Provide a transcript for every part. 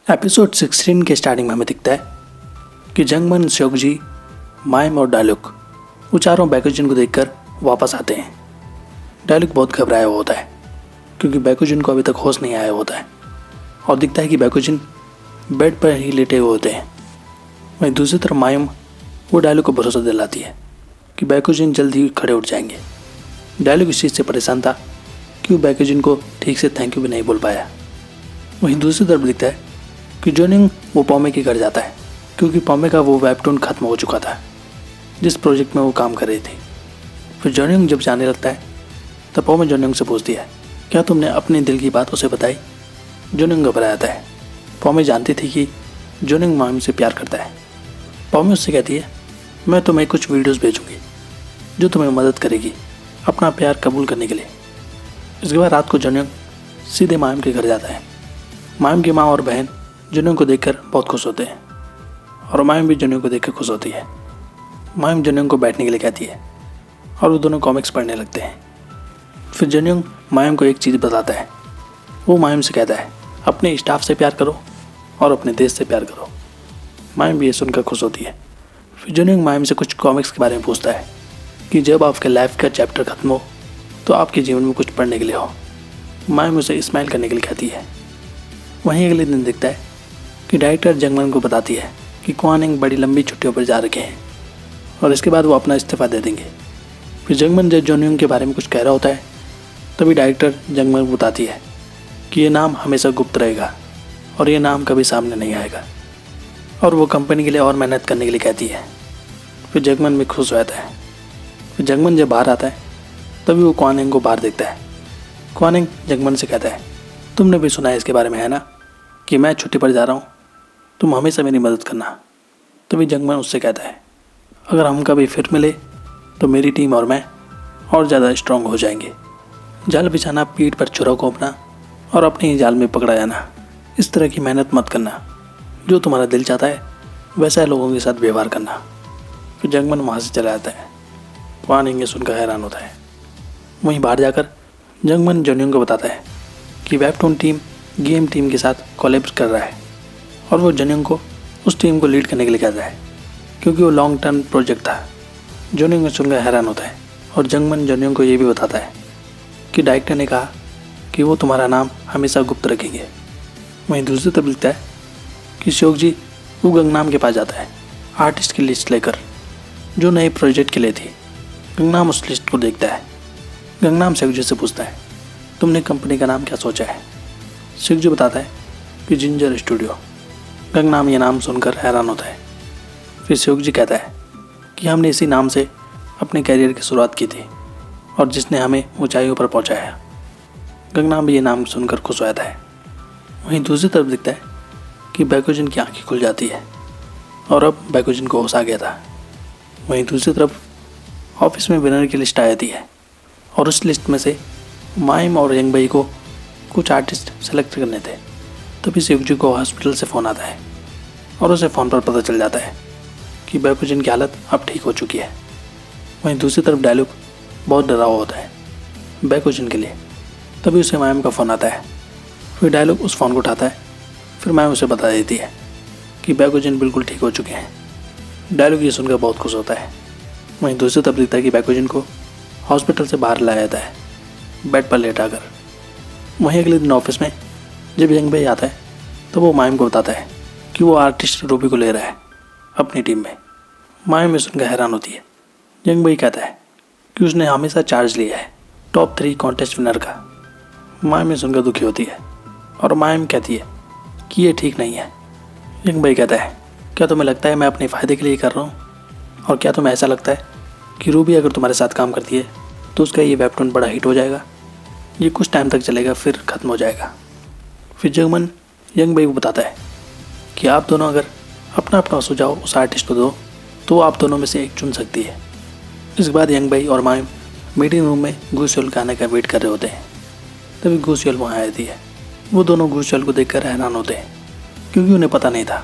Episode 16 के starting में हमें दिखता है कि जंगमन, श्योकजी, माइम और डायलुक वो चारों बैकुजिन को देखकर वापस आते हैं। डायलुक बहुत घबराया हुआ होता है क्योंकि बैकुजिन को अभी तक होश नहीं आया होता है और दिखता है कि बैकुजिन बेड पर ही लेटे हुए होते हैं। वहीं दूसरी तरफ माइम वो डायलुक को भरोसा दिलाती है कि बैकुजिन जल्द ही खड़े उठ जाएंगे। डायलुक इस चीज़ से परेशान था कि वो बैकुजिन को ठीक से थैंक यू भी नहीं बोल पाया। वहीं दूसरी तरफ दिखता है कि जोनिंग वो पॉमे के घर जाता है क्योंकि पॉमे का वो वेबटून खत्म हो चुका था जिस प्रोजेक्ट में वो काम कर रही थी। फिर जोनिंग जब जाने लगता है तब पॉमे जोनिंग से पूछती है, क्या तुमने अपने दिल की बात उसे बताई? जोनिंग घबरा जाता है। पॉमे जानती थी कि जोनिंग माइम से प्यार करता है। पॉमे उससे कहती है, मैं तुम्हें कुछ वीडियोस भेजूंगी जो तुम्हें मदद करेगी अपना प्यार कबूल करने के लिए। इसके बाद रात को जोनिंग सीधे माइम के घर जाता है। माइम की माँ और बहन जोनिंग को देखकर बहुत खुश होते हैं और माइम भी जोनिंग को देखकर खुश होती है। माइम जोनिंग को बैठने के लिए कहती है और वो दोनों कॉमिक्स पढ़ने लगते हैं। फिर जोनिंग माइम को एक चीज़ बताता है। वो माइम से कहता है, अपने स्टाफ से प्यार करो और अपने देश से प्यार करो। माइम भी ये सुनकर खुश होती है। फिर जोनिंग माइम से कुछ कॉमिक्स के बारे में पूछता है कि जब आपके लाइफ का चैप्टर खत्म हो तो आपके जीवन में कुछ पढ़ने के लिए हो। माइम उसे स्माइल करने के लिए कहती है। वहीं अगले दिन दिखता है कि डायरेक्टर जंगमन को बताती है कि क्वानिंग बड़ी लंबी छुट्टियों पर जा रखे हैं और इसके बाद वो अपना इस्तीफ़ा दे देंगे। फिर जंगमन जब जोनिंग के बारे में कुछ कह रहा होता है तभी डायरेक्टर जंगमन को बताती है कि ये नाम हमेशा गुप्त रहेगा और ये नाम कभी सामने नहीं आएगा और वो कंपनी के लिए और मेहनत करने के लिए कहती है। फिर जंगमन भी खुश हो जाता है। फिर जंगमन जब बाहर आता है तभी वो क्वानिंग को बाहर देखता है। क्वानिंग जंगमन से कहता है, तुमने भी सुना है इसके बारे में, है ना, कि मैं छुट्टी पर जा रहा हूँ, तुम हमेशा मेरी मदद करना। तभी जंगमन उससे कहता है, अगर हम कभी फिर मिले तो मेरी टीम और मैं और ज़्यादा स्ट्रांग हो जाएंगे। जाल बिछाना, पीठ पर छुरा घोंपना और अपने ही जाल में पकड़ा जाना, इस तरह की मेहनत मत करना। जो तुम्हारा दिल चाहता है वैसा लोगों के साथ व्यवहार करना। फिर जंगमन वहाँ से चला जाता है। क्वानिंग ये सुनकर हैरान होता है। वहीं बाहर जाकर जंगमन जोनिंग को बताता है कि वेबटून टीम गेम टीम के साथ कोलैब कर रहा है और वो जोनिंग को उस टीम को लीड करने के लिए कहता है क्योंकि वो लॉन्ग टर्म प्रोजेक्ट था। जोनिंग सुनकर हैरान होता है और जंगमन जोनिंग को ये भी बताता है कि डायरेक्टर ने कहा कि वो तुम्हारा नाम हमेशा गुप्त रखेंगे। वहीं दूसरी तरफ लिखता है कि श्योकजी वो गंगनाम के पास जाता है आर्टिस्ट की लिस्ट लेकर जो नए प्रोजेक्ट के लिए थी। गंगनाम उस लिस्ट को देखता है। गंगनाम श्योकजी से पूछता है, तुमने कंपनी का नाम क्या सोचा है? श्योकजी बताता है कि जिंजर स्टूडियो। गंगनाम ये नाम सुनकर हैरान होता है। फिर श्योकजी कहता है कि हमने इसी नाम से अपने कैरियर की शुरुआत की थी और जिसने हमें ऊंचाइयों पर पहुंचाया। गंगनाम भी ये नाम सुनकर खुश हो जाता है। वहीं दूसरी तरफ दिखता है कि बैकुजिन की आंखें खुल जाती है और अब बैकुजिन को होश आ गया था। वहीं दूसरी तरफ ऑफिस में विनर की लिस्ट आ जाती है और उस लिस्ट में से माइम और यंग भाई को कुछ आर्टिस्ट सेलेक्ट करने थे। तभी श्योकजी को हॉस्पिटल से फ़ोन आता है और उसे फ़ोन पर पता चल जाता है कि बैकुजिन की हालत अब ठीक हो चुकी है। वहीं दूसरी तरफ डायलुक बहुत डरा हुआ होता है बैकुजिन के लिए। तभी उसे माइम का फ़ोन आता है। फिर डायलुक उस फ़ोन को उठाता है। फिर माइम उसे बता देती है कि बैकुजिन बिल्कुल ठीक हो चुके हैं। डायलुक ये सुनकर बहुत खुश होता है। वहीं दूसरी तरफ दिखता है कि बैकुजिन को हॉस्पिटल से बाहर लाया जाता है बेड पर लेटा कर। वहीं अगले दिन ऑफिस में जब यंग भाई आता है तो वो माइम को बताता है कि वो आर्टिस्ट रूबी को ले रहा है अपनी टीम में। माइम में सुनकर हैरान होती है। यंग भाई कहता है कि उसने हमेशा चार्ज लिया है टॉप 3 कॉन्टेस्ट विनर का। माइम में सुनकर दुखी होती है और माइम कहती है कि ये ठीक नहीं है। यंग भाई कहता है, क्या तुम्हें लगता है मैं अपने फ़ायदे के लिए कर रहा हूँ? और क्या तुम्हें ऐसा लगता है कि रूबी अगर तुम्हारे साथ काम करती है तो उसका ये वेबटून बड़ा हिट हो जाएगा? ये कुछ टाइम तक चलेगा फिर ख़त्म हो जाएगा। फिर जंगमन यंग भाई को बताता है कि आप दोनों अगर अपना अपना सुझाव उस आर्टिस्ट को दो तो आप दोनों में से एक चुन सकती है। इसके बाद यंग भाई और माइम मीटिंग रूम में गूस्योल के आने का वेट कर रहे होते हैं। तभी गूस्योल वहाँ आ जाती है। वो दोनों गूस्योल को देखकर हैरान होते हैं क्योंकि उन्हें पता नहीं था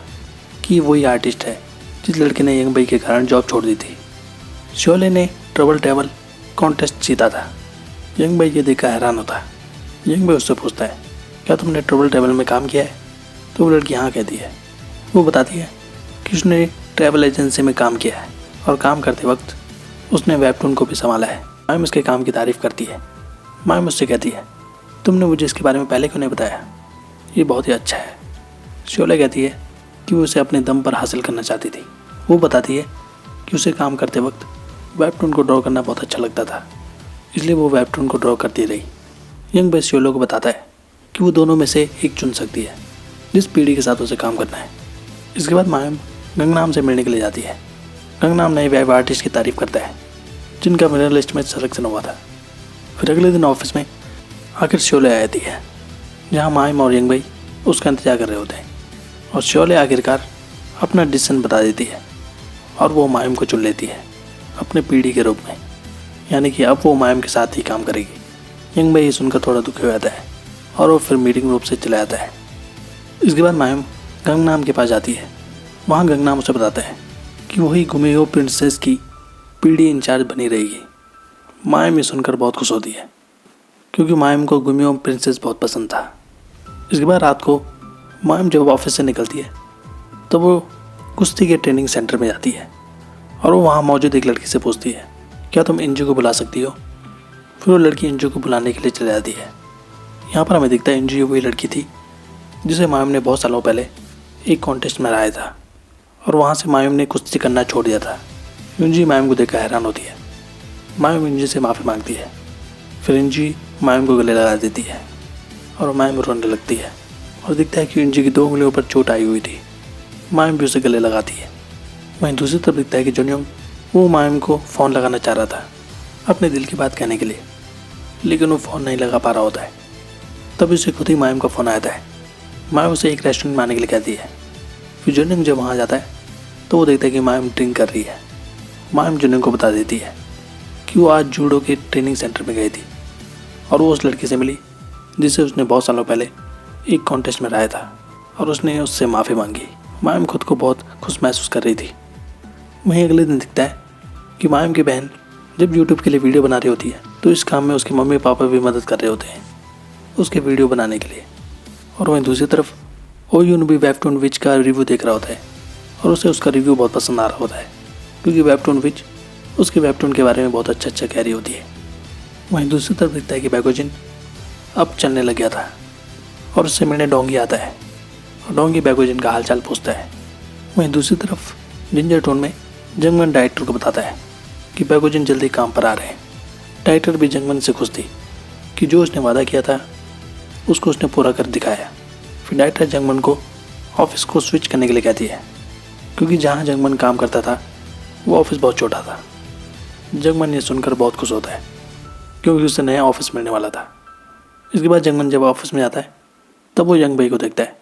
कि वही आर्टिस्ट है जिस लड़के ने यंग भाई के कारण जॉब छोड़ दी थी। शोले ने ट्रबल टेबल कॉन्टेस्ट जीता था। यंग भाई ये देखकर हैरान होता है। यंग भाई उससे पूछता है, क्या तुमने ट्रबल टेबल में काम किया है? तो वो लड़की हाँ कहती है। वो बताती है कि उसने ट्रैवल एजेंसी में काम किया है और काम करते वक्त उसने वेबटून को भी संभाला है। मायम उसके काम की तारीफ़ करती है। मायम उससे कहती है, तुमने मुझे इसके बारे में पहले क्यों नहीं बताया, ये बहुत ही अच्छा है। शोले कहती है कि वो उसे अपने दम पर हासिल करना चाहती थी। वो बताती है कि उसे काम करते वक्त वेबटून को ड्रॉ करना बहुत अच्छा लगता था, इसलिए वो वेबटून को ड्रॉ करती रही। यंग बॉय शोले को बताता है कि वो दोनों में से एक चुन सकती है जिस पीढ़ी के साथ उसे काम करना है। इसके बाद मायम गंगनाम से मिलने के लिए जाती है। गंगनाम नए वेब आर्टिस्ट की तारीफ करता है जिनका मेरा लिस्ट में सिलेक्शन हुआ था। फिर अगले दिन ऑफिस में आखिर शोले आ जाती है जहाँ मायम और यंग भाई उसका इंतजार कर रहे होते हैं और शोले आखिरकार अपना डिसीजन बता देती है और वो मायम को चुन लेती है अपने पीढ़ी के रूप में, यानी कि अब वो मायम के साथ ही काम करेगी। यंग भाई सुनकर थोड़ा दुखी हो जाता है और वो फिर मीटिंग रूप से चला जाता है। इसके बाद मायम गंगनाम के पास जाती है। वहाँ गंगनाम उसे बताता है कि वही गुमेयो प्रिंसेस की पीढ़ी इंचार्ज बनी रहेगी। मायम ये सुनकर बहुत खुश होती है क्योंकि मायम को गुमेयो प्रिंसेस बहुत पसंद था। इसके बाद रात को मायम जब ऑफिस से निकलती है तो वो कुश्ती के ट्रेनिंग सेंटर में जाती है और वो वहाँ मौजूद एक लड़की से पूछती है, क्या तुम इंजू को बुला सकती हो। फिर वो लड़की इंजू को बुलाने के लिए चली जाती है। यहाँ पर हमें दिखता है इंजू वही लड़की थी जिसे मायम ने बहुत सालों पहले एक कॉन्टेस्ट में हराया था और वहाँ से मायम ने कुश्ती करना छोड़ दिया था। इंजी मायम को देखकर हैरान होती है। मायम इंजी से माफ़ी मांगती है। फिर इंजी मायम को गले लगा देती है और मायम रोने लगती है और दिखता है कि इंजी की 2 उंगलियों पर चोट आई हुई थी। मायम भी उसे गले लगाती है। वहीं दूसरी तरफ दिखता है कि जुनयोंग वो मायम को फ़ोन लगाना चाह रहा था अपने दिल की बात कहने के लिए, लेकिन वो फ़ोन नहीं लगा पा रहा होता है। तभी उसे खुद ही मायम का फ़ोन आता है। मायम उसे एक रेस्टोरेंट में आने के लिए कहती है। फिर जुनयोंग जब वहाँ जाता है तो वो देखता है कि मायम ड्रिंक कर रही है। मायम जुनयोंग को बता देती है कि वो आज जूडो के ट्रेनिंग सेंटर में गई थी और वो उस लड़की से मिली जिसे उसने बहुत सालों पहले एक कॉन्टेस्ट में हराया था और उसने उससे माफ़ी मांगी। मायम खुद को बहुत खुश महसूस कर रही थी। वहीं अगले दिन दिखता है कि मायम की बहन जब यूट्यूब के लिए वीडियो बना रही होती है तो इस काम में उसके मम्मी पापा भी मदद कर रहे होते हैं उसके वीडियो बनाने के लिए। और वहीं दूसरी तरफ ओयुन भी वेबटून विच का रिव्यू देख रहा होता है और उसे उसका रिव्यू बहुत पसंद आ रहा होता है क्योंकि वेबटून विच उसके वेबटून के बारे में बहुत अच्छा कह रही होती है। वहीं दूसरी तरफ दिखता है कि बैगोजिन अब चलने लग गया था और उससे मिलने डोंगी आता है और डोंगी बैगोजिन का हालचाल पूछता है। वहीं दूसरी तरफ जिंजर टोन में जंगमन डायरेक्टर को बताता है कि बैगोजिन जल्दी काम पर आ रहे हैं। डायरेक्टर भी जंगमन से खुश थी कि जो उसने वादा किया था उसको उसने पूरा कर दिखाया। फिर डायरेक्टर जंगमन को ऑफिस को स्विच करने के लिए कहती है क्योंकि जहाँ जंगमन काम करता था वो ऑफिस बहुत छोटा था। जंगमन ये सुनकर बहुत खुश होता है क्योंकि उसे नया ऑफिस मिलने वाला था। इसके बाद जंगमन जब ऑफिस में आता है तब वो यंग भाई को देखता है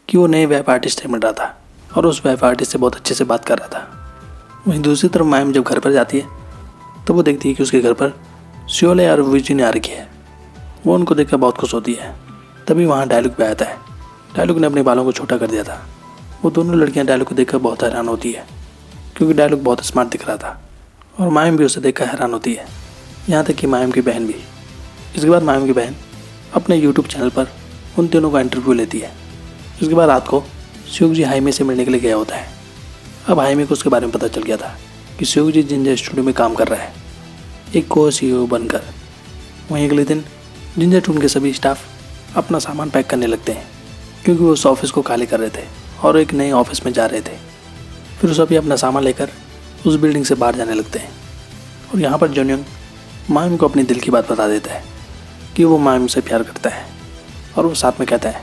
कि वो नए वेब आर्टिस्ट से मिल रहा था और उस वेब आर्टिस्ट से बहुत अच्छे से बात कर रहा था। वहीं दूसरी तरफ मायम जब घर पर जाती है तो वो देखती है कि उसके घर पर शोले और विजी ने आ रखी है। वो उनको देखकर बहुत खुश होती है। तभी वहाँ डायलॉग भी आता है। डायलॉग ने अपने बालों को छोटा कर दिया था। वो दोनों लड़कियाँ डायलॉग को देखकर बहुत हैरान होती है क्योंकि डायलॉग बहुत स्मार्ट दिख रहा था और मायम भी उसे देखकर हैरान होती है, यहाँ तक कि मायम की बहन भी। इसके बाद मायम की बहन अपने यूट्यूब चैनल पर उन तीनों का इंटरव्यू लेती है। इसके बाद रात को श्योगजी हाइमे से मिलने के लिए गया होता है। अब हाइमे को उसके बारे में पता चल गया था कि श्योगजी जिंजर स्टूडियो में काम कर रहा है एक को CEO बनकर। वहीं अगले दिन जिंजर टून के सभी स्टाफ अपना सामान पैक करने लगते हैं क्योंकि वो उस ऑफिस को खाली कर रहे थे और एक नए ऑफिस में जा रहे थे। फिर वो सभी अपना सामान लेकर उस बिल्डिंग से बाहर जाने लगते हैं और यहाँ पर जुनयोंग मायम को अपने दिल की बात बता देता है कि वो मायम से प्यार करता है और वो साथ में कहता है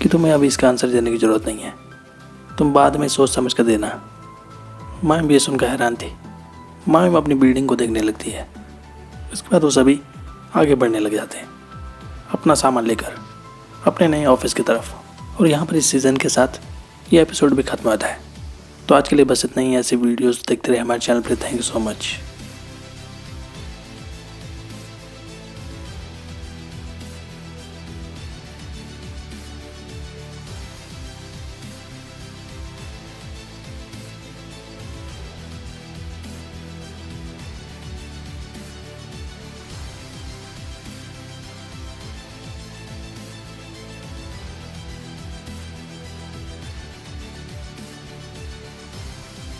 कि तुम्हें अभी इसका आंसर देने की ज़रूरत नहीं है, तुम बाद में सोच समझ कर देना। मायम भी ये सुनकर हैरान थी। मायम अपनी बिल्डिंग को देखने लगती है। इसके बाद वो सभी आगे बढ़ने लग जाते हैं अपना सामान लेकर अपने नए ऑफिस की तरफ। और यहाँ पर इस सीज़न के साथ ये एपिसोड भी खत्म होता है। तो आज के लिए बस इतना ही। ऐसी वीडियोस देखते रहे हमारे चैनल पर। Thank you so much.